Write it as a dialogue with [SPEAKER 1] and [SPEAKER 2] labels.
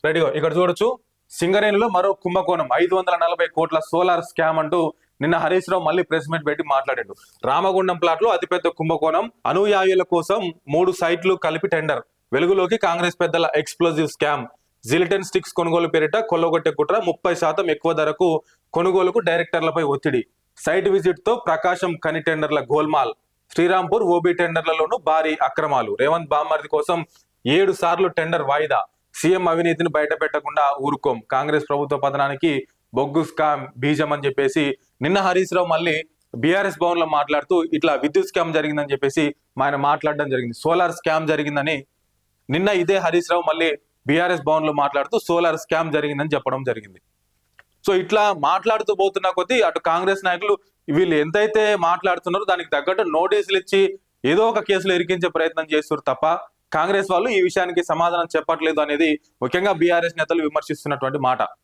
[SPEAKER 1] రెడీగా ఇక్కడ చూడొచ్చు. సింగరేణిలో మరో కుంభకోణం 540 కోట్ల సోలార్ స్కామ్ అంటూ నిన్న హరీష్ రావు మళ్ళీ ప్రెస్ మీట్ పెట్టి మాట్లాడాడు. రామగుండం ప్లాట్ లో అతిపెద్ద కుంభకోణం, అనుయాయుల కోసం 3 సైట్లు కలిపి టెండర్, వెలుగులోకి కాంగ్రెస్ పెద్దల ఎక్స్ప్లోజివ్ స్కామ్, జిలిటన్ స్టిక్స్ కొనుగోలు పేరిట కొల్లగొట్టే కుట్ర, 30% ఎక్కువ ధరకు కొనుగోలుకు డైరెక్టర్లపై ఒత్తిడి, సైట్ విజిట్ తో ప్రకాశం కని టెండర్ల గోల్మాల్, శ్రీరాంపూర్ ఓబీ టెండర్లలోనూ భారీ అక్రమాలు, రేవంత్ బామ్మర్ది కోసం 7 సార్లు టెండర్ వాయిదా, సీఎం అవినీతిని బయట పెట్టకుండా ఊరుకోం, కాంగ్రెస్ ప్రభుత్వ పతనానికి బొగ్గు స్కామ్ బీజం అని చెప్పేసి నిన్న హరీష్ రావు మళ్ళీ బీఆర్ఎస్ భవన్ లో మాట్లాడుతూ ఇట్లా విద్యుత్ స్కామ్ జరిగిందని చెప్పేసి ఆయన మాట్లాడడం జరిగింది. సోలార్ స్కామ్ జరిగిందని నిన్న ఇదే హరీష్ రావు మళ్ళీ బీఆర్ఎస్ భవన్ లో మాట్లాడుతూ సోలార్ స్కామ్ జరిగిందని చెప్పడం జరిగింది. సో ఇట్లా మాట్లాడుతూ పోతున్న కొద్దీ అటు కాంగ్రెస్ నాయకులు వీళ్ళు ఎంతైతే మాట్లాడుతున్నారో దానికి తగ్గట్టు నోటీసులు ఇచ్చి ఏదో ఒక కేసులో ఇరికించే ప్రయత్నం చేస్తారు తప్ప కాంగ్రెస్ వాళ్ళు ఈ విషయానికి సమాధానం చెప్పట్లేదు అనేది ముఖ్యంగా బీఆర్ఎస్ నేతలు విమర్శిస్తున్నటువంటి మాట.